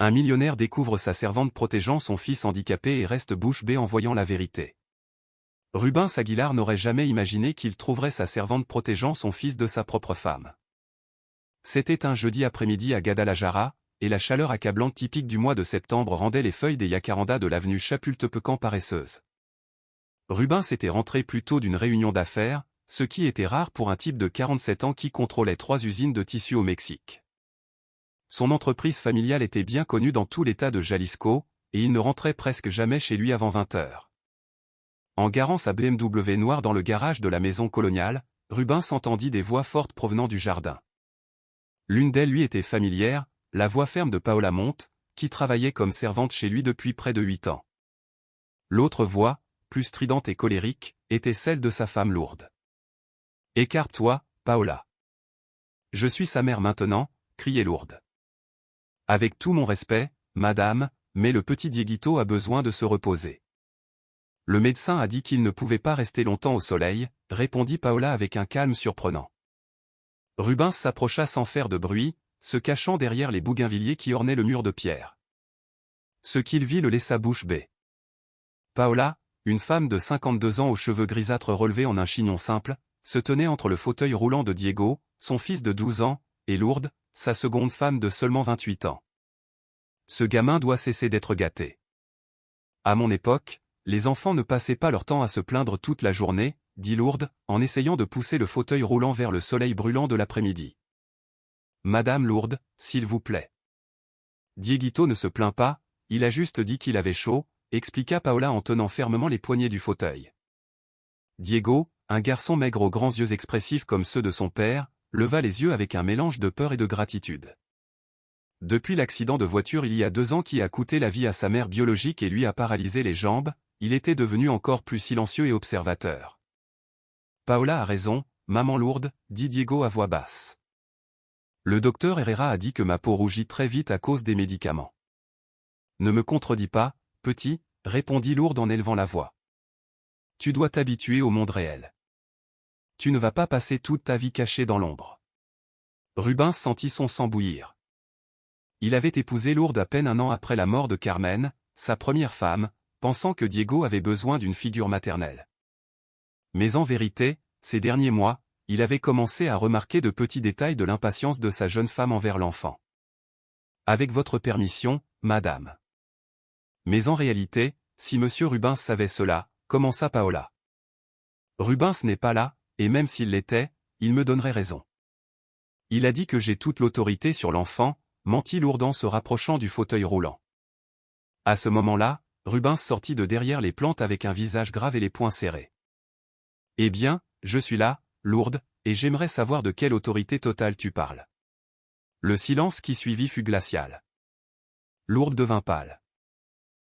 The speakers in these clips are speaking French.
Un millionnaire découvre sa servante protégeant son fils handicapé et reste bouche bée en voyant la vérité. Rubens Aguilar n'aurait jamais imaginé qu'il trouverait sa servante protégeant son fils de sa propre femme. C'était un jeudi après-midi à Guadalajara, et la chaleur accablante typique du mois de septembre rendait les feuilles des jacarandas de l'avenue Chapultepec paresseuses. Rubens était rentré plus tôt d'une réunion d'affaires, ce qui était rare pour un type de 47 ans qui contrôlait 3 usines de tissus au Mexique. Son entreprise familiale était bien connue dans tout l'État de Jalisco, et il ne rentrait presque jamais chez lui avant 20 heures. En garant sa BMW noire dans le garage de la maison coloniale, Rubens entendit des voix fortes provenant du jardin. L'une d'elles lui était familière, la voix ferme de Paola Monte, qui travaillait comme servante chez lui depuis près de 8 ans. L'autre voix, plus stridente et colérique, était celle de sa femme Lourdes. « Écarte-toi, Paola. Je suis sa mère maintenant », criait Lourdes. « Avec tout mon respect, madame, mais le petit Dieguito a besoin de se reposer. » Le médecin a dit qu'il ne pouvait pas rester longtemps au soleil, répondit Paola avec un calme surprenant. Rubens s'approcha sans faire de bruit, se cachant derrière les bougainvilliers qui ornaient le mur de pierre. Ce qu'il vit le laissa bouche bée. Paola, une femme de 52 ans aux cheveux grisâtres relevés en un chignon simple, se tenait entre le fauteuil roulant de Diego, son fils de 12 ans, et Lourdes, sa seconde femme de seulement 28 ans. Ce gamin doit cesser d'être gâté. À mon époque, les enfants ne passaient pas leur temps à se plaindre toute la journée, dit Lourdes, en essayant de pousser le fauteuil roulant vers le soleil brûlant de l'après-midi. Madame Lourdes, s'il vous plaît. Dieguito ne se plaint pas, il a juste dit qu'il avait chaud, expliqua Paola en tenant fermement les poignées du fauteuil. Diego, un garçon maigre aux grands yeux expressifs comme ceux de son père, leva les yeux avec un mélange de peur et de gratitude. Depuis l'accident de voiture il y a 2 ans qui a coûté la vie à sa mère biologique et lui a paralysé les jambes, il était devenu encore plus silencieux et observateur. Paola a raison, maman Lourdes, dit Diego à voix basse. Le docteur Herrera a dit que ma peau rougit très vite à cause des médicaments. Ne me contredis pas, petit, répondit Lourdes en élevant la voix. Tu dois t'habituer au monde réel. Tu ne vas pas passer toute ta vie caché dans l'ombre. Rubens sentit son sang bouillir. Il avait épousé Lourdes à peine 1 an après la mort de Carmen, sa première femme, pensant que Diego avait besoin d'une figure maternelle. Mais en vérité, ces derniers mois, il avait commencé à remarquer de petits détails de l'impatience de sa jeune femme envers l'enfant. Avec votre permission, madame. Mais en réalité, si monsieur Rubens savait cela, commença Paola. Rubens n'est pas là, et même s'il l'était, il me donnerait raison. Il a dit que j'ai toute l'autorité sur l'enfant, mentit Lourdes en se rapprochant du fauteuil roulant. À ce moment-là, Rubens sortit de derrière les plantes avec un visage grave et les poings serrés. Eh bien, je suis là, Lourdes, et j'aimerais savoir de quelle autorité totale tu parles. Le silence qui suivit fut glacial. Lourdes devint pâle.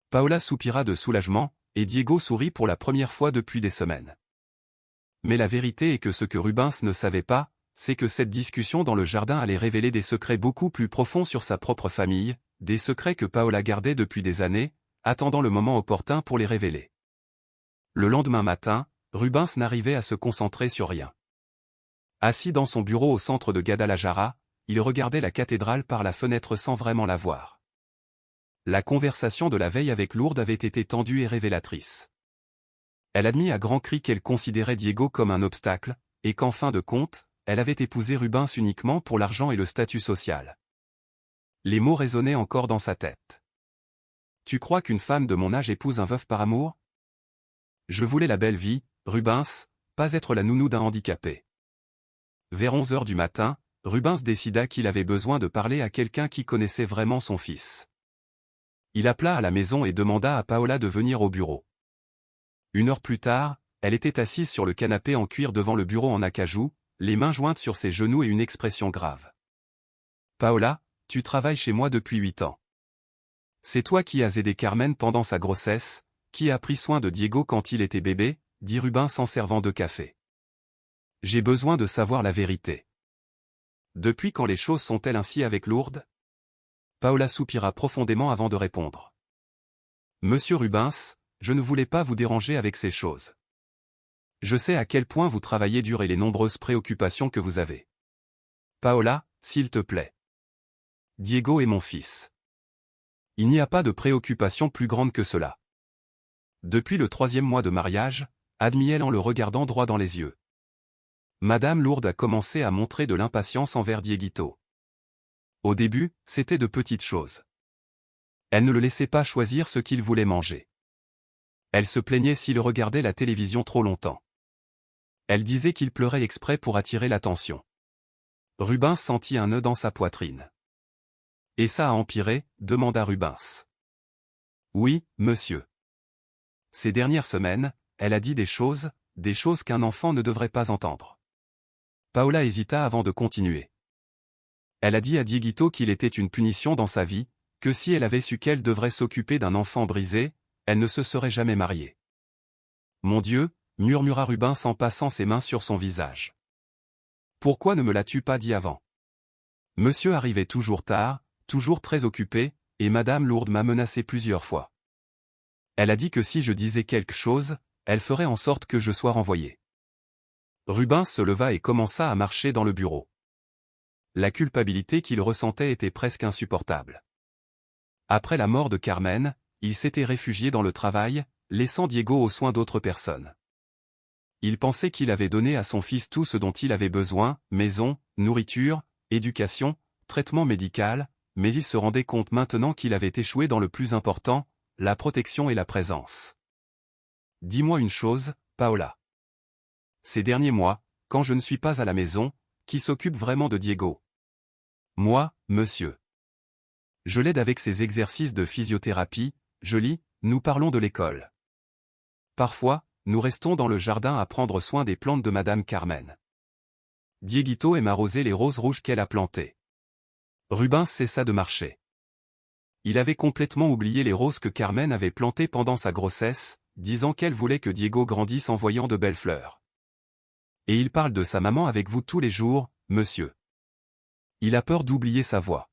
Paola soupira de soulagement, et Diego sourit pour la première fois depuis des semaines. Mais la vérité est que ce que Rubens ne savait pas, c'est que cette discussion dans le jardin allait révéler des secrets beaucoup plus profonds sur sa propre famille, des secrets que Paola gardait depuis des années, attendant le moment opportun pour les révéler. Le lendemain matin, Rubens n'arrivait à se concentrer sur rien. Assis dans son bureau au centre de Guadalajara, il regardait la cathédrale par la fenêtre sans vraiment la voir. La conversation de la veille avec Lourdes avait été tendue et révélatrice. Elle admit à grands cris qu'elle considérait Diego comme un obstacle, et qu'en fin de compte, elle avait épousé Rubens uniquement pour l'argent et le statut social. Les mots résonnaient encore dans sa tête. « Tu crois qu'une femme de mon âge épouse un veuf par amour ? Je voulais la belle vie, Rubens, pas être la nounou d'un handicapé. » Vers 11 heures du matin, Rubens décida qu'il avait besoin de parler à quelqu'un qui connaissait vraiment son fils. Il appela à la maison et demanda à Paola de venir au bureau. 1 heure plus tard, elle était assise sur le canapé en cuir devant le bureau en acajou, les mains jointes sur ses genoux et une expression grave. « Paola, tu travailles chez moi depuis 8 ans. C'est toi qui as aidé Carmen pendant sa grossesse, qui a pris soin de Diego quand il était bébé, dit Rubens en servant de café. J'ai besoin de savoir la vérité. Depuis quand les choses sont-elles ainsi avec Lourdes ? Paola soupira profondément avant de répondre. Monsieur Rubens, je ne voulais pas vous déranger avec ces choses. Je sais à quel point vous travaillez dur et les nombreuses préoccupations que vous avez. Paola, s'il te plaît. Diego est mon fils. Il n'y a pas de préoccupation plus grande que cela. Depuis le 3e mois de mariage, admit-elle en le regardant droit dans les yeux. Madame Lourdes a commencé à montrer de l'impatience envers Dieguito. Au début, c'était de petites choses. Elle ne le laissait pas choisir ce qu'il voulait manger. Elle se plaignait s'il regardait la télévision trop longtemps. Elle disait qu'il pleurait exprès pour attirer l'attention. Rubens sentit un nœud dans sa poitrine. « Et ça a empiré ?» demanda Rubens. « Oui, monsieur. Ces dernières semaines, elle a dit des choses qu'un enfant ne devrait pas entendre. » Paola hésita avant de continuer. Elle a dit à Dieguito qu'il était une punition dans sa vie, que si elle avait su qu'elle devrait s'occuper d'un enfant brisé, elle ne se serait jamais mariée. « Mon Dieu !» murmura Rubens en passant ses mains sur son visage. « Pourquoi ne me l'as-tu pas dit avant ? Monsieur arrivait toujours tard, toujours très occupé, et Madame Lourdes m'a menacé plusieurs fois. Elle a dit que si je disais quelque chose, elle ferait en sorte que je sois renvoyé. » Rubens se leva et commença à marcher dans le bureau. La culpabilité qu'il ressentait était presque insupportable. Après la mort de Carmen, il s'était réfugié dans le travail, laissant Diego aux soins d'autres personnes. Il pensait qu'il avait donné à son fils tout ce dont il avait besoin, maison, nourriture, éducation, traitement médical, mais il se rendait compte maintenant qu'il avait échoué dans le plus important, la protection et la présence. « Dis-moi une chose, Paola. Ces derniers mois, quand je ne suis pas à la maison, qui s'occupe vraiment de Diego ? » Moi, monsieur. Je l'aide avec ses exercices de physiothérapie, je lis, nous parlons de l'école. Parfois, nous restons dans le jardin à prendre soin des plantes de Madame Carmen. Dieguito aime arroser les roses rouges qu'elle a plantées. Rubens cessa de marcher. Il avait complètement oublié les roses que Carmen avait plantées pendant sa grossesse, disant qu'elle voulait que Diego grandisse en voyant de belles fleurs. Et il parle de sa maman avec vous tous les jours, monsieur. Il a peur d'oublier sa voix.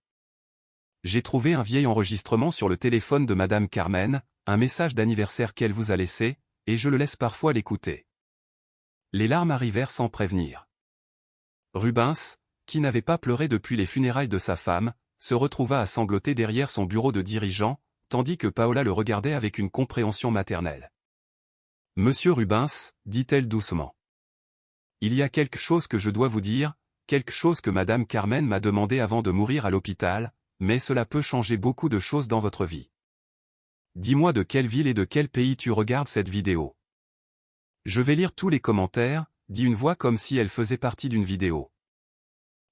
J'ai trouvé un vieil enregistrement sur le téléphone de Madame Carmen, un message d'anniversaire qu'elle vous a laissé, et je le laisse parfois l'écouter. Les larmes arrivèrent sans prévenir. Rubens, qui n'avait pas pleuré depuis les funérailles de sa femme, se retrouva à sangloter derrière son bureau de dirigeant, tandis que Paola le regardait avec une compréhension maternelle. « Monsieur Rubens, dit-elle doucement. Il y a quelque chose que je dois vous dire, quelque chose que Madame Carmen m'a demandé avant de mourir à l'hôpital, mais cela peut changer beaucoup de choses dans votre vie. Dis-moi de quelle ville et de quel pays tu regardes cette vidéo. Je vais lire tous les commentaires, dit une voix comme si elle faisait partie d'une vidéo.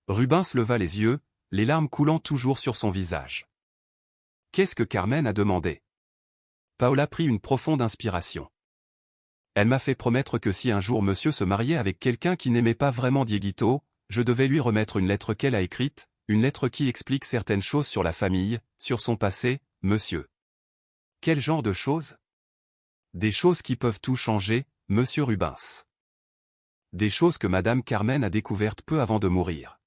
Rubens leva les yeux, les larmes coulant toujours sur son visage. Qu'est-ce que Carmen a demandé? Paola prit une profonde inspiration. Elle m'a fait promettre que si un jour monsieur se mariait avec quelqu'un qui n'aimait pas vraiment Dieguito, je devais lui remettre une lettre qu'elle a écrite, une lettre qui explique certaines choses sur la famille, sur son passé, monsieur. Quel genre de choses? Des choses qui peuvent tout changer, monsieur Rubens. Des choses que Madame Carmen a découvertes peu avant de mourir.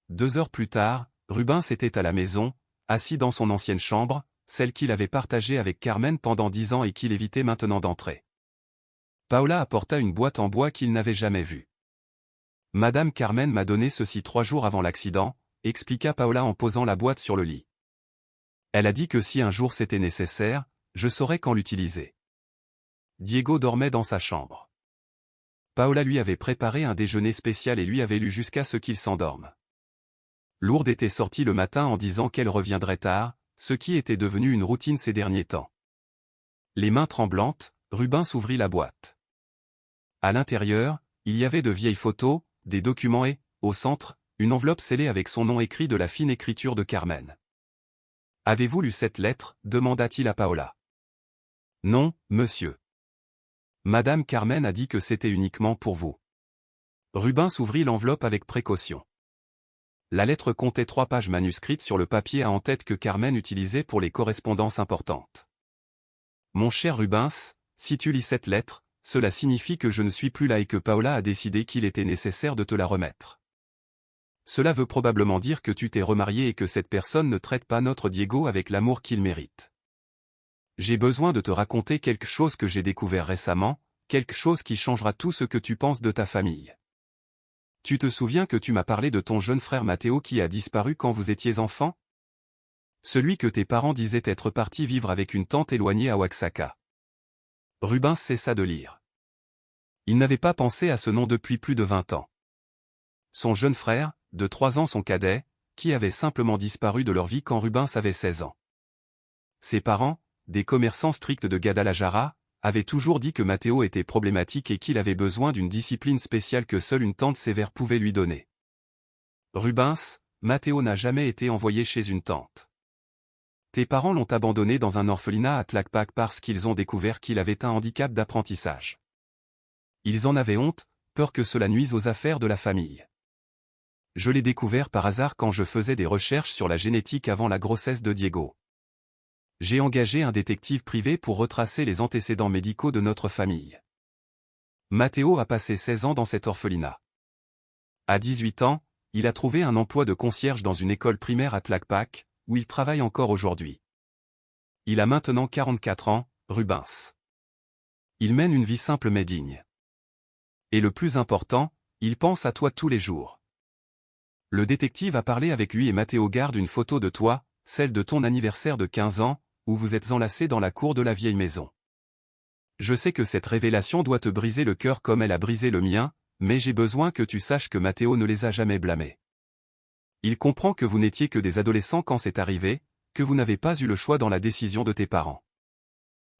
2 heures plus tard, Rubens était à la maison, assis dans son ancienne chambre, celle qu'il avait partagée avec Carmen pendant 10 ans et qu'il évitait maintenant d'entrer. Paola apporta une boîte en bois qu'il n'avait jamais vue. Madame Carmen m'a donné ceci 3 jours avant l'accident, expliqua Paola en posant la boîte sur le lit. Elle a dit que si un jour c'était nécessaire, je saurais quand l'utiliser. Diego dormait dans sa chambre. Paola lui avait préparé un déjeuner spécial et lui avait lu jusqu'à ce qu'il s'endorme. Lourdes était sortie le matin en disant qu'elle reviendrait tard, ce qui était devenu une routine ces derniers temps. Les mains tremblantes, Rubens ouvrit la boîte. À l'intérieur, il y avait de vieilles photos, des documents et, au centre, une enveloppe scellée avec son nom écrit de la fine écriture de Carmen. « Avez-vous lu cette lettre ?» demanda-t-il à Paola. « Non, monsieur. Madame Carmen a dit que c'était uniquement pour vous. » Rubens ouvrit l'enveloppe avec précaution. La lettre comptait 3 pages manuscrites sur le papier à en-tête que Carmen utilisait pour les correspondances importantes. « Mon cher Rubens, si tu lis cette lettre, cela signifie que je ne suis plus là et que Paola a décidé qu'il était nécessaire de te la remettre. Cela veut probablement dire que tu t'es remarié et que cette personne ne traite pas notre Diego avec l'amour qu'il mérite. J'ai besoin de te raconter quelque chose que j'ai découvert récemment, quelque chose qui changera tout ce que tu penses de ta famille. Tu te souviens que tu m'as parlé de ton jeune frère Matteo qui a disparu quand vous étiez enfant? Celui que tes parents disaient être partis vivre avec une tante éloignée à Oaxaca. Rubens cessa de lire. Il n'avait pas pensé à ce nom depuis plus de 20 ans. Son jeune frère, de 3 ans son cadet, qui avait simplement disparu de leur vie quand Rubens avait 16 ans. Ses parents, des commerçants stricts de Guadalajara, avaient toujours dit que Mateo était problématique et qu'il avait besoin d'une discipline spéciale que seule une tante sévère pouvait lui donner. Rubens, Mateo n'a jamais été envoyé chez une tante. Tes parents l'ont abandonné dans un orphelinat à Tlaquepaque parce qu'ils ont découvert qu'il avait un handicap d'apprentissage. Ils en avaient honte, peur que cela nuise aux affaires de la famille. Je l'ai découvert par hasard quand je faisais des recherches sur la génétique avant la grossesse de Diego. J'ai engagé un détective privé pour retracer les antécédents médicaux de notre famille. Mateo a passé 16 ans dans cet orphelinat. À 18 ans, il a trouvé un emploi de concierge dans une école primaire à Tlaquepaque, où il travaille encore aujourd'hui. Il a maintenant 44 ans, Rubens. Il mène une vie simple mais digne. Et le plus important, il pense à toi tous les jours. Le détective a parlé avec lui et Mateo garde une photo de toi, celle de ton anniversaire de 15 ans, où vous êtes enlacés dans la cour de la vieille maison. Je sais que cette révélation doit te briser le cœur comme elle a brisé le mien, mais j'ai besoin que tu saches que Mateo ne les a jamais blâmés. Il comprend que vous n'étiez que des adolescents quand c'est arrivé, que vous n'avez pas eu le choix dans la décision de tes parents.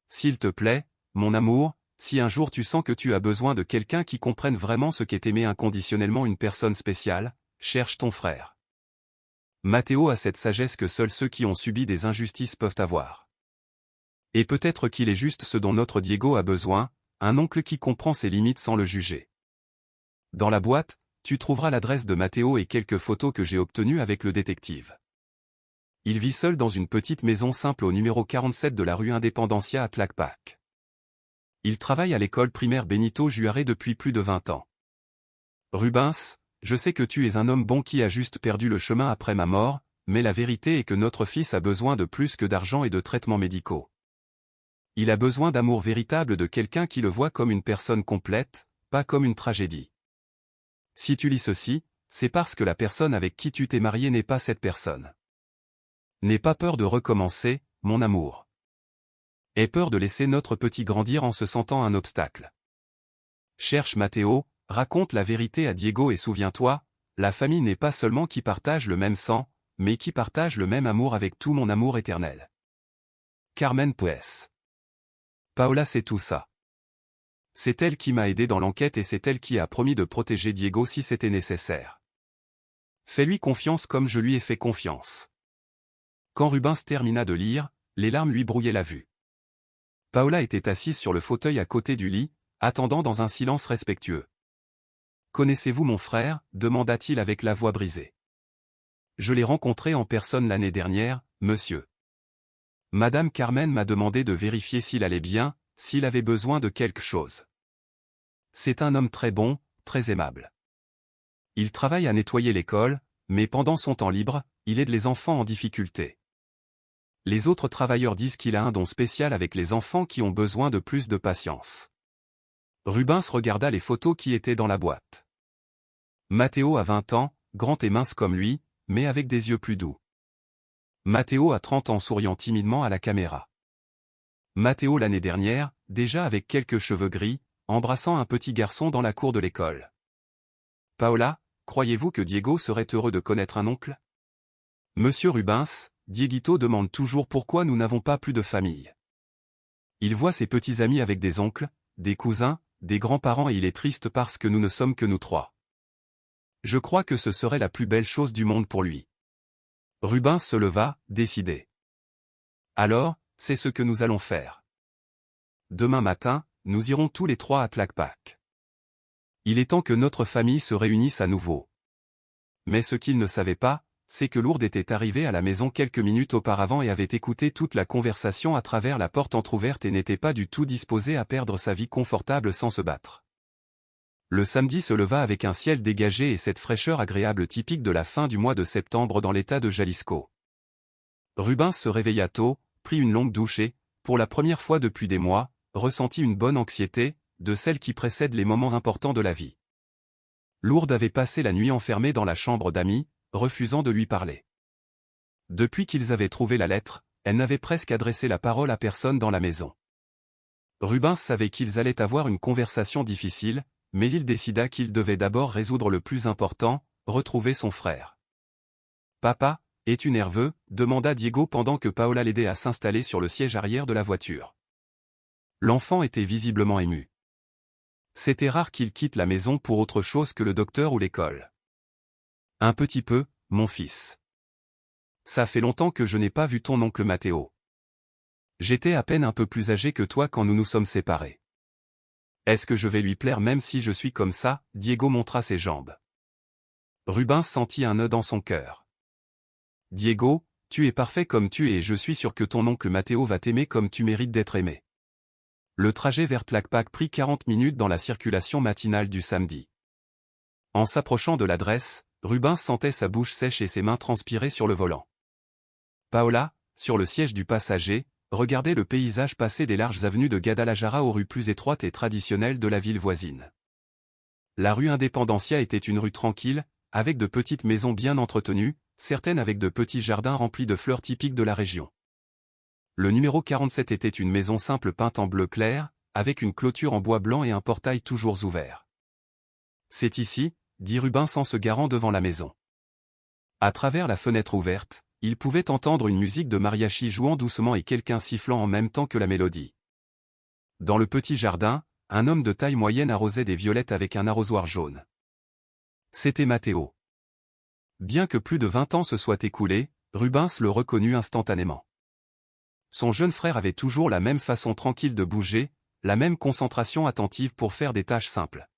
S'il te plaît, mon amour, si un jour tu sens que tu as besoin de quelqu'un qui comprenne vraiment ce qu'est aimer inconditionnellement une personne spéciale, cherche ton frère. Mateo a cette sagesse que seuls ceux qui ont subi des injustices peuvent avoir. Et peut-être qu'il est juste ce dont notre Diego a besoin, un oncle qui comprend ses limites sans le juger. Dans la boîte, tu trouveras l'adresse de Mateo et quelques photos que j'ai obtenues avec le détective. Il vit seul dans une petite maison simple au numéro 47 de la rue Independencia à Tlaquepaque. Il travaille à l'école primaire Benito Juárez depuis plus de 20 ans. Rubens, je sais que tu es un homme bon qui a juste perdu le chemin après ma mort, mais la vérité est que notre fils a besoin de plus que d'argent et de traitements médicaux. Il a besoin d'amour véritable de quelqu'un qui le voit comme une personne complète, pas comme une tragédie. Si tu lis ceci, c'est parce que la personne avec qui tu t'es marié n'est pas cette personne. N'aie pas peur de recommencer, mon amour. Aie peur de laisser notre petit grandir en se sentant un obstacle. Cherche Mateo, raconte la vérité à Diego et souviens-toi, la famille n'est pas seulement qui partage le même sang, mais qui partage le même amour avec tout mon amour éternel. Carmen Puez. Paola sait tout ça. C'est elle qui m'a aidé dans l'enquête et c'est elle qui a promis de protéger Diego si c'était nécessaire. Fais-lui confiance comme je lui ai fait confiance. Quand Rubens termina de lire, les larmes lui brouillaient la vue. Paola était assise sur le fauteuil à côté du lit, attendant dans un silence respectueux. « Connaissez-vous mon frère » demanda-t-il avec la voix brisée. « Je l'ai rencontré en personne l'année dernière, monsieur. Madame Carmen m'a demandé de vérifier s'il allait bien, s'il avait besoin de quelque chose. C'est un homme très bon, très aimable. Il travaille à nettoyer l'école, mais pendant son temps libre, il aide les enfants en difficulté. Les autres travailleurs disent qu'il a un don spécial avec les enfants qui ont besoin de plus de patience. » Rubens regarda les photos qui étaient dans la boîte. Mateo a 20 ans, grand et mince comme lui, mais avec des yeux plus doux. Mateo a 30 ans souriant timidement à la caméra. Mateo l'année dernière, déjà avec quelques cheveux gris, embrassant un petit garçon dans la cour de l'école. Paola, croyez-vous que Diego serait heureux de connaître un oncle? Monsieur Rubens, Dieguito demande toujours pourquoi nous n'avons pas plus de famille. Il voit ses petits amis avec des oncles, des cousins, des grands-parents et il est triste parce que nous ne sommes que nous trois. Je crois que ce serait la plus belle chose du monde pour lui. Rubens se leva, décidé. Alors, c'est ce que nous allons faire. Demain matin, nous irons tous les trois à Tlaquepaque. Il est temps que notre famille se réunisse à nouveau. Mais ce qu'il ne savait pas, c'est que Lourdes était arrivée à la maison quelques minutes auparavant et avait écouté toute la conversation à travers la porte entr'ouverte et n'était pas du tout disposée à perdre sa vie confortable sans se battre. Le samedi se leva avec un ciel dégagé et cette fraîcheur agréable typique de la fin du mois de septembre dans l'état de Jalisco. Rubens se réveilla tôt, prit une longue douche et, pour la première fois depuis des mois, ressentit une bonne anxiété, de celle qui précède les moments importants de la vie. Lourdes avait passé la nuit enfermée dans la chambre d'amis, refusant de lui parler. Depuis qu'ils avaient trouvé la lettre, elle n'avait presque adressé la parole à personne dans la maison. Rubens savait qu'ils allaient avoir une conversation difficile, mais il décida qu'il devait d'abord résoudre le plus important, retrouver son frère. « Papa, es-tu nerveux ?» demanda Diego pendant que Paola l'aidait à s'installer sur le siège arrière de la voiture. L'enfant était visiblement ému. C'était rare qu'il quitte la maison pour autre chose que le docteur ou l'école. « Un petit peu, mon fils. Ça fait longtemps que je n'ai pas vu ton oncle Matteo. J'étais à peine un peu plus âgé que toi quand nous nous sommes séparés. Est-ce que je vais lui plaire même si je suis comme ça ?» Diego montra ses jambes. Rubens sentit un nœud dans son cœur. « Diego, tu es parfait comme tu es et je suis sûr que ton oncle Matteo va t'aimer comme tu mérites d'être aimé. » Le trajet vers Tlaquepaque prit 40 minutes dans la circulation matinale du samedi. En s'approchant de l'adresse, Rubens sentait sa bouche sèche et ses mains transpirer sur le volant. Paola, sur le siège du passager, regardait le paysage passer des larges avenues de Guadalajara aux rues plus étroites et traditionnelles de la ville voisine. La rue Independencia était une rue tranquille, avec de petites maisons bien entretenues, certaines avec de petits jardins remplis de fleurs typiques de la région. Le numéro 47 était une maison simple peinte en bleu clair, avec une clôture en bois blanc et un portail toujours ouvert. « C'est ici », dit Rubens en se garant devant la maison. À travers la fenêtre ouverte, il pouvait entendre une musique de mariachi jouant doucement et quelqu'un sifflant en même temps que la mélodie. Dans le petit jardin, un homme de taille moyenne arrosait des violettes avec un arrosoir jaune. C'était Matteo. Bien que plus de 20 ans se soient écoulés, Rubens le reconnut instantanément. Son jeune frère avait toujours la même façon tranquille de bouger, la même concentration attentive pour faire des tâches simples.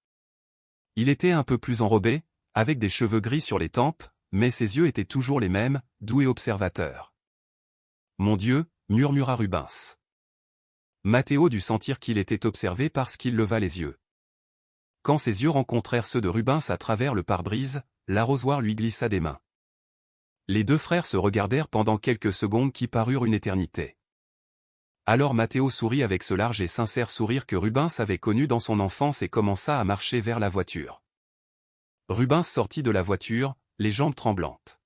Il était un peu plus enrobé, avec des cheveux gris sur les tempes, mais ses yeux étaient toujours les mêmes, doux et observateurs. « Mon Dieu !» murmura Rubens. Matteo dut sentir qu'il était observé parce qu'il leva les yeux. Quand ses yeux rencontrèrent ceux de Rubens à travers le pare-brise, l'arrosoir lui glissa des mains. Les deux frères se regardèrent pendant quelques secondes qui parurent une éternité. Alors Matteo sourit avec ce large et sincère sourire que Rubens avait connu dans son enfance et commença à marcher vers la voiture. Rubens sortit de la voiture, les jambes tremblantes.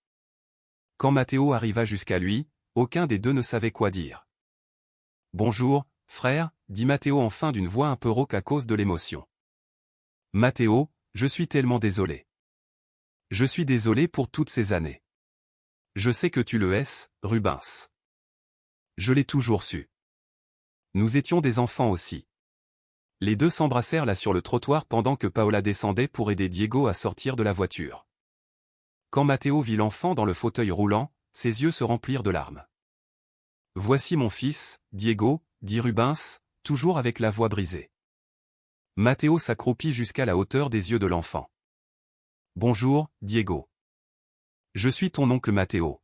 Quand Matteo arriva jusqu'à lui, aucun des deux ne savait quoi dire. « Bonjour, frère » dit Matteo enfin d'une voix un peu rauque à cause de l'émotion. « Matteo, je suis tellement désolé. Je suis désolé pour toutes ces années. Je sais que tu le hais, Rubens. Je l'ai toujours su. Nous étions des enfants aussi. » Les deux s'embrassèrent là sur le trottoir pendant que Paola descendait pour aider Diego à sortir de la voiture. Quand Matteo vit l'enfant dans le fauteuil roulant, ses yeux se remplirent de larmes. « Voici mon fils, Diego » dit Rubens, toujours avec la voix brisée. Matteo s'accroupit jusqu'à la hauteur des yeux de l'enfant. « Bonjour, Diego. Je suis ton oncle Matteo.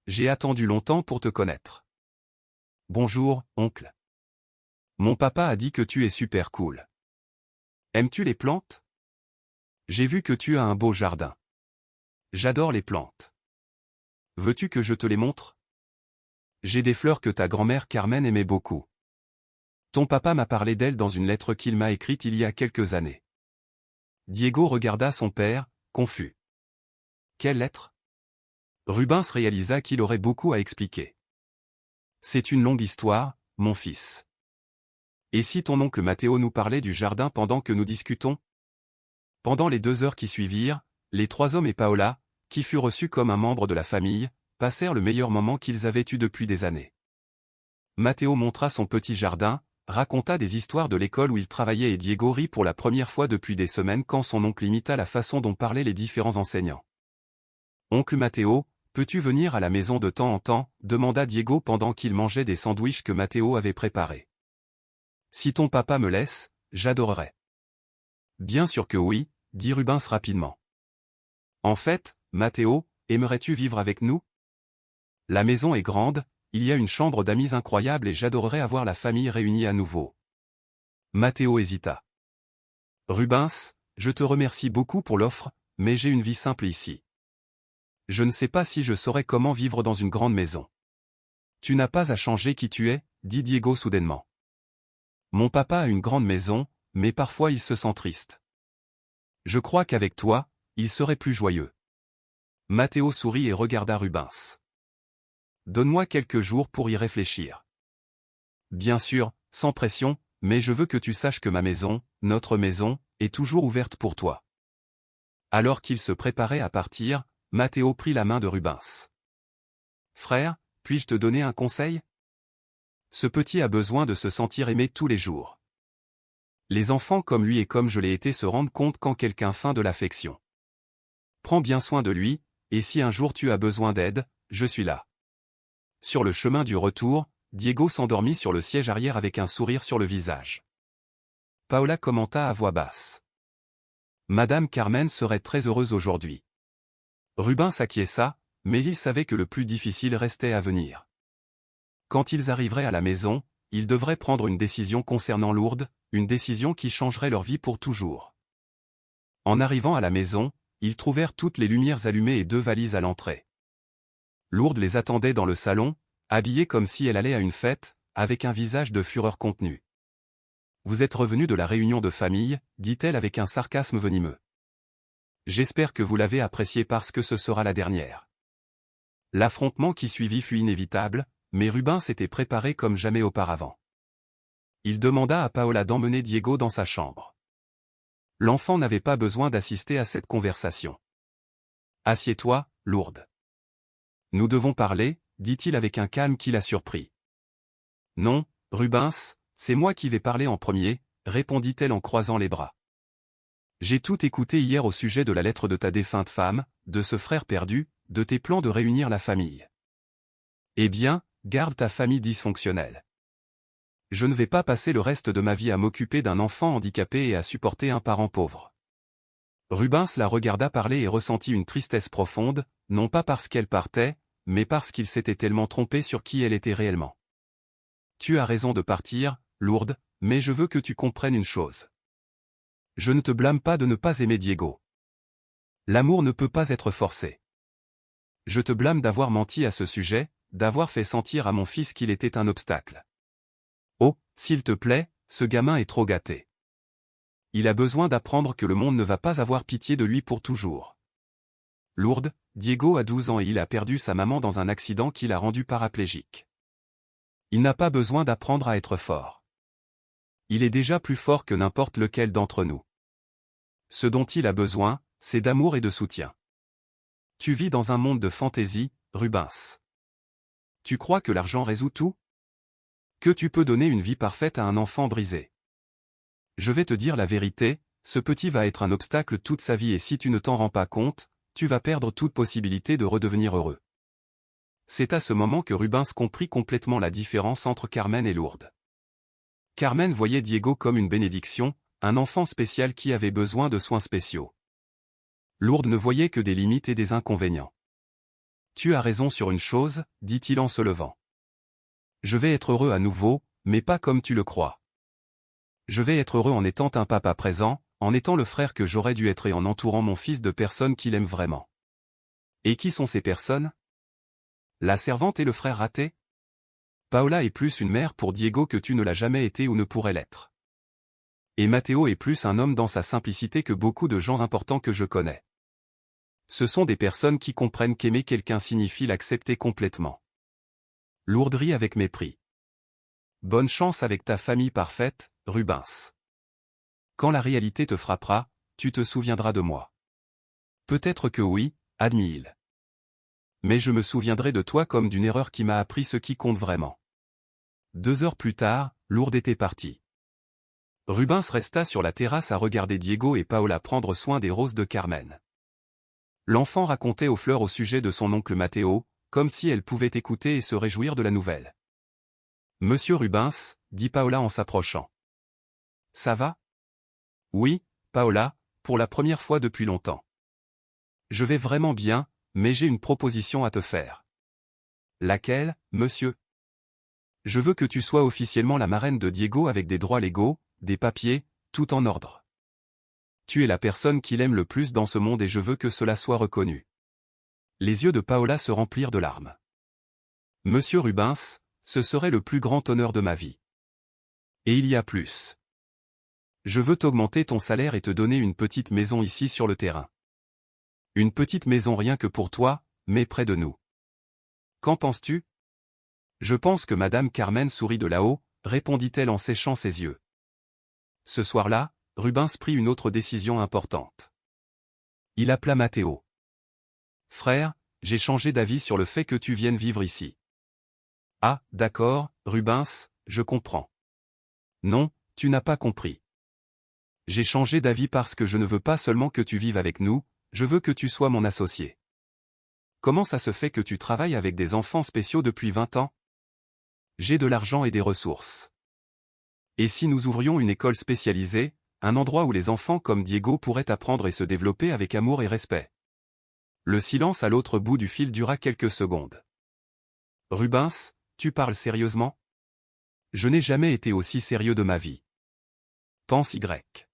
J'ai attendu longtemps pour te connaître. » « Bonjour, oncle. Mon papa a dit que tu es super cool. Aimes-tu les plantes? J'ai vu que tu as un beau jardin. J'adore les plantes. Veux-tu que je te les montre? J'ai des fleurs que ta grand-mère Carmen aimait beaucoup. Ton papa m'a parlé d'elles dans une lettre qu'il m'a écrite il y a quelques années. » Diego regarda son père, confus. « Quelle lettre? » Rubens réalisa qu'il aurait beaucoup à expliquer. « C'est une longue histoire, mon fils. Et si ton oncle Matteo nous parlait du jardin pendant que nous discutons? » Pendant les 2 heures qui suivirent, les 3 hommes et Paola, qui fut reçu comme un membre de la famille, passèrent le meilleur moment qu'ils avaient eu depuis des années. Matteo montra son petit jardin, raconta des histoires de l'école où il travaillait et Diego rit pour la première fois depuis des semaines quand son oncle imita la façon dont parlaient les différents enseignants. « Oncle Matteo, peux-tu venir à la maison de temps en temps » demanda Diego pendant qu'il mangeait des sandwichs que Matteo avait préparés. « Si ton papa me laisse, j'adorerais. »« Bien sûr que oui » dit Rubens rapidement. « En fait, Matteo, aimerais-tu vivre avec nous? La maison est grande, il y a une chambre d'amis incroyable et j'adorerais avoir la famille réunie à nouveau. » Matteo hésita. « Rubens, je te remercie beaucoup pour l'offre, mais j'ai une vie simple ici. Je ne sais pas si je saurais comment vivre dans une grande maison. »« Tu n'as pas à changer qui tu es, » dit Diego soudainement. « Mon papa a une grande maison, mais parfois il se sent triste. Je crois qu'avec toi, il serait plus joyeux. » Matteo sourit et regarda Rubens. donne-moi quelques jours pour y réfléchir. Bien sûr, sans pression, mais je veux que tu saches que ma maison, notre maison, est toujours ouverte pour toi. Alors qu'il se préparait à partir, Matteo prit la main de Rubens. Frère, puis-je te donner un conseil? Ce petit a besoin de se sentir aimé tous les jours. Les enfants comme lui et comme je l'ai été se rendent compte quand quelqu'un feint de l'affection. Prends bien soin de lui, et si un jour tu as besoin d'aide, je suis là. Sur le chemin du retour, Diego s'endormit sur le siège arrière avec un sourire sur le visage. Paola commenta à voix basse. Madame Carmen serait très heureuse aujourd'hui. Rubens s'acquiesça, mais il savait que le plus difficile restait à venir. Quand ils arriveraient à la maison, ils devraient prendre une décision concernant Lourdes, une décision qui changerait leur vie pour toujours. En arrivant à la maison, ils trouvèrent toutes les lumières allumées et 2 valises à l'entrée. Lourdes les attendait dans le salon, habillée comme si elle allait à une fête, avec un visage de fureur contenue. « Vous êtes revenu de la réunion de famille », dit-elle avec un sarcasme venimeux. « J'espère que vous l'avez appréciée parce que ce sera la dernière. » L'affrontement qui suivit fut inévitable, mais Rubens s'était préparé comme jamais auparavant. Il demanda à Paola d'emmener Diego dans sa chambre. L'enfant n'avait pas besoin d'assister à cette conversation. « Assieds-toi, Lourdes. Nous devons parler, » dit-il avec un calme qui la surprit. « Non, Rubens, c'est moi qui vais parler en premier, » répondit-elle en croisant les bras. « J'ai tout écouté hier au sujet de la lettre de ta défunte femme, de ce frère perdu, de tes plans de réunir la famille. Eh bien, garde ta famille dysfonctionnelle. Je ne vais pas passer le reste de ma vie à m'occuper d'un enfant handicapé et à supporter un parent pauvre. » Rubens la regarda parler et ressentit une tristesse profonde, non pas parce qu'elle partait, mais parce qu'il s'était tellement trompé sur qui elle était réellement. « Tu as raison de partir, Lourdes, mais je veux que tu comprennes une chose. Je ne te blâme pas de ne pas aimer Diego. L'amour ne peut pas être forcé. Je te blâme d'avoir menti à ce sujet, d'avoir fait sentir à mon fils qu'il était un obstacle. Oh, s'il te plaît, ce gamin est trop gâté. Il a besoin d'apprendre que le monde ne va pas avoir pitié de lui pour toujours. Lourdes, Diego a 12 ans et il a perdu sa maman dans un accident qui l'a rendu paraplégique. Il n'a pas besoin d'apprendre à être fort. Il est déjà plus fort que n'importe lequel d'entre nous. Ce dont il a besoin, c'est d'amour et de soutien. Tu vis dans un monde de fantaisie, Rubens. Tu crois que l'argent résout tout? Que tu peux donner une vie parfaite à un enfant brisé? Je vais te dire la vérité, ce petit va être un obstacle toute sa vie et si tu ne t'en rends pas compte, tu vas perdre toute possibilité de redevenir heureux. C'est à ce moment que Rubens comprit complètement la différence entre Carmen et Lourdes. Carmen voyait Diego comme une bénédiction, un enfant spécial qui avait besoin de soins spéciaux. Lourdes ne voyait que des limites et des inconvénients. « Tu as raison sur une chose, » dit-il en se levant. « Je vais être heureux à nouveau, mais pas comme tu le crois. Je vais être heureux en étant un papa présent, en étant le frère que j'aurais dû être et en entourant mon fils de personnes qu'il aime vraiment. » Et qui sont ces personnes? La servante et le frère raté? Paola est plus une mère pour Diego que tu ne l'as jamais été ou ne pourrais l'être. Et Matteo est plus un homme dans sa simplicité que beaucoup de gens importants que je connais. Ce sont des personnes qui comprennent qu'aimer quelqu'un signifie l'accepter complètement. Lourdes rit avec mépris. Bonne chance avec ta famille parfaite, Rubens. Quand la réalité te frappera, tu te souviendras de moi. Peut-être que oui, admit-il. Mais je me souviendrai de toi comme d'une erreur qui m'a appris ce qui compte vraiment. 2 heures plus tard, Lourdes était partie. Rubens resta sur la terrasse à regarder Diego et Paola prendre soin des roses de Carmen. L'enfant racontait aux fleurs au sujet de son oncle Matteo, comme si elle pouvait écouter et se réjouir de la nouvelle. « Monsieur Rubens, » dit Paola en s'approchant. « Ça va? » « Oui, Paola, pour la première fois depuis longtemps. Je vais vraiment bien, mais j'ai une proposition à te faire. »« Laquelle, monsieur ? » ?»« Je veux que tu sois officiellement la marraine de Diego avec des droits légaux, des papiers, tout en ordre. Tu es la personne qu'il aime le plus dans ce monde et je veux que cela soit reconnu. » Les yeux de Paola se remplirent de larmes. « Monsieur Rubens, ce serait le plus grand honneur de ma vie. Et il y a plus. Je veux t'augmenter ton salaire et te donner une petite maison ici sur le terrain. Une petite maison rien que pour toi, mais près de nous. Qu'en penses-tu ? » Je pense que Madame Carmen sourit de là-haut, répondit-elle en séchant ses yeux. Ce soir-là, Rubens prit une autre décision importante. Il appela Matteo. Frère, j'ai changé d'avis sur le fait que tu viennes vivre ici. Ah, d'accord, Rubens, je comprends. Non, tu n'as pas compris. J'ai changé d'avis parce que je ne veux pas seulement que tu vives avec nous, je veux que tu sois mon associé. Comment ça se fait que tu travailles avec des enfants spéciaux depuis 20 ans? J'ai de l'argent et des ressources. Et si nous ouvrions une école spécialisée, un endroit où les enfants comme Diego pourraient apprendre et se développer avec amour et respect? Le silence à l'autre bout du fil dura quelques secondes. Rubens, tu parles sérieusement? Je n'ai jamais été aussi sérieux de ma vie. Pense Y.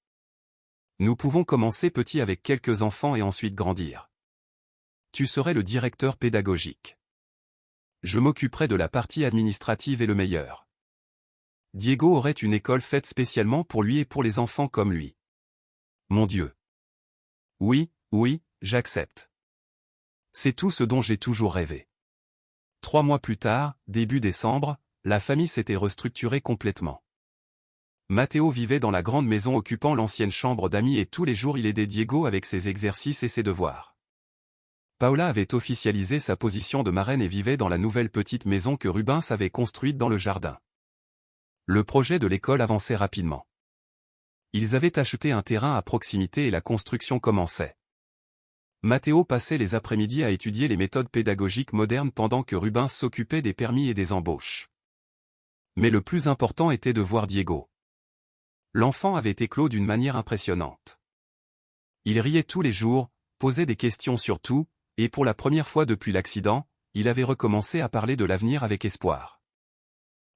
Nous pouvons commencer petit avec quelques enfants et ensuite grandir. Tu serais le directeur pédagogique. Je m'occuperai de la partie administrative et le meilleur. Diego aurait une école faite spécialement pour lui et pour les enfants comme lui. Mon Dieu. Oui, oui, j'accepte. C'est tout ce dont j'ai toujours rêvé. 3 mois plus tard, début décembre, la famille s'était restructurée complètement. Matteo vivait dans la grande maison occupant l'ancienne chambre d'amis et tous les jours il aidait Diego avec ses exercices et ses devoirs. Paola avait officialisé sa position de marraine et vivait dans la nouvelle petite maison que Rubens avait construite dans le jardin. Le projet de l'école avançait rapidement. Ils avaient acheté un terrain à proximité et la construction commençait. Matteo passait les après-midi à étudier les méthodes pédagogiques modernes pendant que Rubens s'occupait des permis et des embauches. Mais le plus important était de voir Diego. L'enfant avait éclos d'une manière impressionnante. Il riait tous les jours, posait des questions sur tout, et pour la première fois depuis l'accident, il avait recommencé à parler de l'avenir avec espoir.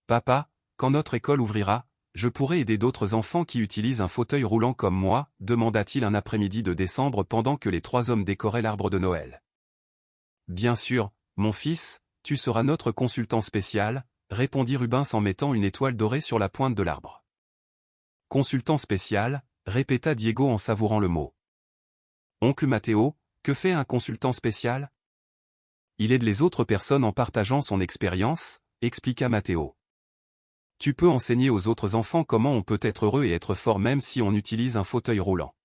Papa, quand notre école ouvrira, je pourrai aider d'autres enfants qui utilisent un fauteuil roulant comme moi, demanda-t-il un après-midi de décembre pendant que les 3 hommes décoraient l'arbre de Noël. Bien sûr, mon fils, tu seras notre consultant spécial, répondit Rubens en mettant une étoile dorée sur la pointe de l'arbre. Consultant spécial, répéta Diego en savourant le mot. Oncle Matteo, que fait un consultant spécial? Il aide les autres personnes en partageant son expérience, expliqua Matteo. Tu peux enseigner aux autres enfants comment on peut être heureux et être fort même si on utilise un fauteuil roulant.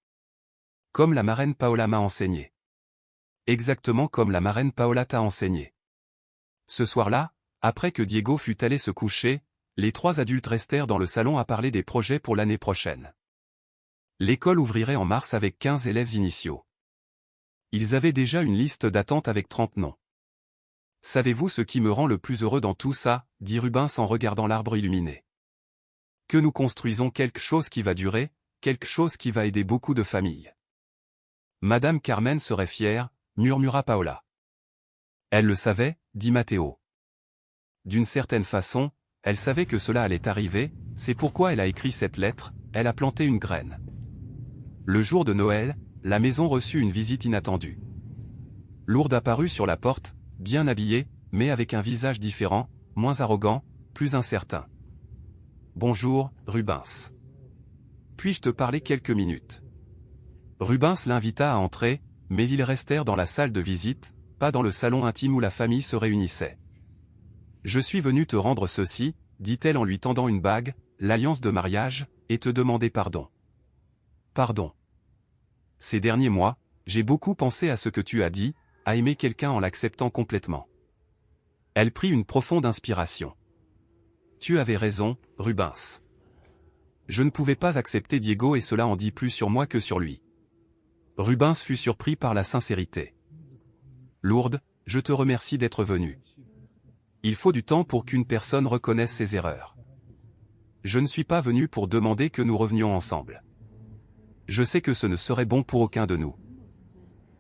Comme la marraine Paola m'a enseigné. Exactement comme la marraine Paola t'a enseigné. Ce soir-là, après que Diego fut allé se coucher, les 3 adultes restèrent dans le salon à parler des projets pour l'année prochaine. L'école ouvrirait en mars avec 15 élèves initiaux. Ils avaient déjà une liste d'attente avec 30 noms. Savez-vous ce qui me rend le plus heureux dans tout ça, dit Rubens en regardant l'arbre illuminé. Que nous construisons quelque chose qui va durer, quelque chose qui va aider beaucoup de familles. Madame Carmen serait fière, murmura Paola. Elle le savait, dit Matteo. D'une certaine façon, elle savait que cela allait arriver, c'est pourquoi elle a écrit cette lettre, elle a planté une graine. Le jour de Noël, la maison reçut une visite inattendue. Lourdes apparut sur la porte, bien habillée, mais avec un visage différent, moins arrogant, plus incertain. Bonjour, Rubens. Puis-je te parler quelques minutes? Rubens l'invita à entrer, mais ils restèrent dans la salle de visite, pas dans le salon intime où la famille se réunissait. Je suis venu te rendre ceci, dit-elle en lui tendant une bague, l'alliance de mariage, et te demander pardon. Pardon. Ces derniers mois, j'ai beaucoup pensé à ce que tu as dit, à aimer quelqu'un en l'acceptant complètement. Elle prit une profonde inspiration. Tu avais raison, Rubens. Je ne pouvais pas accepter Diego et cela en dit plus sur moi que sur lui. Rubens fut surpris par la sincérité. Lourdes, je te remercie d'être venue. Il faut du temps pour qu'une personne reconnaisse ses erreurs. Je ne suis pas venu pour demander que nous revenions ensemble. Je sais que ce ne serait bon pour aucun de nous.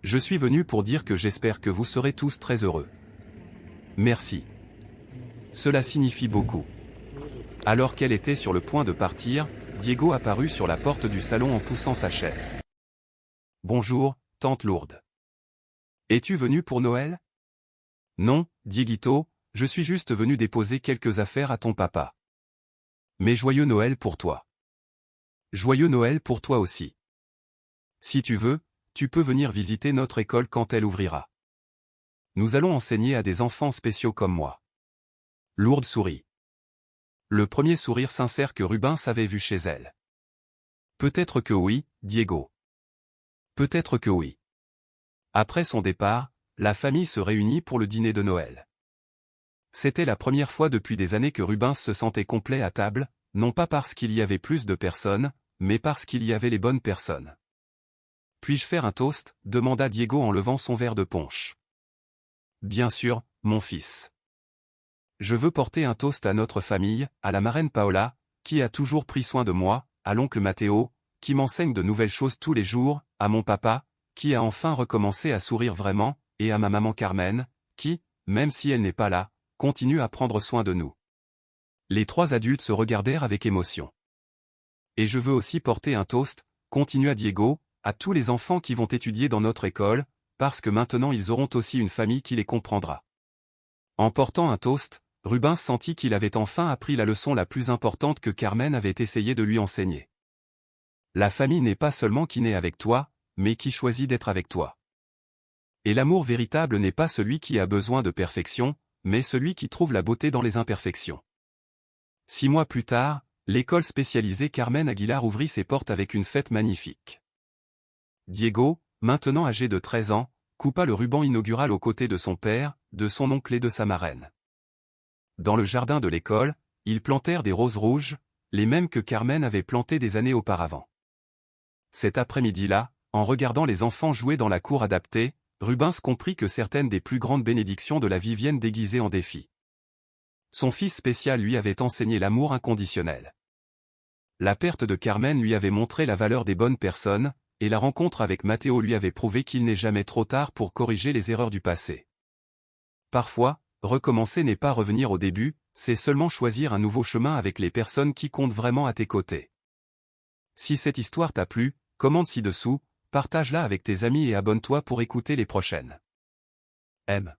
Je suis venu pour dire que j'espère que vous serez tous très heureux. Merci. Cela signifie beaucoup. Alors qu'elle était sur le point de partir, Diego apparut sur la porte du salon en poussant sa chaise. Bonjour, tante Lourdes. Es-tu venue pour Noël? Non, Dieguito, je suis juste venu déposer quelques affaires à ton papa. Mais joyeux Noël pour toi. Joyeux Noël pour toi aussi. Si tu veux, tu peux venir visiter notre école quand elle ouvrira. Nous allons enseigner à des enfants spéciaux comme moi. Lourdes sourit. Le premier sourire sincère que Rubens avait vu chez elle. Peut-être que oui, Diego. Peut-être que oui. Après son départ, la famille se réunit pour le dîner de Noël. C'était la première fois depuis des années que Rubens se sentait complet à table, non pas parce qu'il y avait plus de personnes, mais parce qu'il y avait les bonnes personnes. « Puis-je faire un toast » demanda Diego en levant son verre de punch. « Bien sûr, mon fils. Je veux porter un toast à notre famille, à la marraine Paola, qui a toujours pris soin de moi, à l'oncle Matteo, qui m'enseigne de nouvelles choses tous les jours, à mon papa, qui a enfin recommencé à sourire vraiment, et à ma maman Carmen, qui, même si elle n'est pas là, continue à prendre soin de nous. » Les trois adultes se regardèrent avec émotion. « Et je veux aussi porter un toast, » continua Diego, « à tous les enfants qui vont étudier dans notre école, parce que maintenant ils auront aussi une famille qui les comprendra. » En portant un toast, Rubens sentit qu'il avait enfin appris la leçon la plus importante que Carmen avait essayé de lui enseigner. La famille n'est pas seulement qui naît avec toi, mais qui choisit d'être avec toi. Et l'amour véritable n'est pas celui qui a besoin de perfection, mais celui qui trouve la beauté dans les imperfections. 6 mois plus tard, l'école spécialisée Carmen Aguilar ouvrit ses portes avec une fête magnifique. Diego, maintenant âgé de 13 ans, coupa le ruban inaugural aux côtés de son père, de son oncle et de sa marraine. Dans le jardin de l'école, ils plantèrent des roses rouges, les mêmes que Carmen avait plantées des années auparavant. Cet après-midi-là, en regardant les enfants jouer dans la cour adaptée, Rubens comprit que certaines des plus grandes bénédictions de la vie viennent déguisées en défis. Son fils spécial lui avait enseigné l'amour inconditionnel. La perte de Carmen lui avait montré la valeur des bonnes personnes, et la rencontre avec Matteo lui avait prouvé qu'il n'est jamais trop tard pour corriger les erreurs du passé. Parfois, recommencer n'est pas revenir au début, c'est seulement choisir un nouveau chemin avec les personnes qui comptent vraiment à tes côtés. Si cette histoire t'a plu, commente ci-dessous, partage-la avec tes amis et abonne-toi pour écouter les prochaines. M.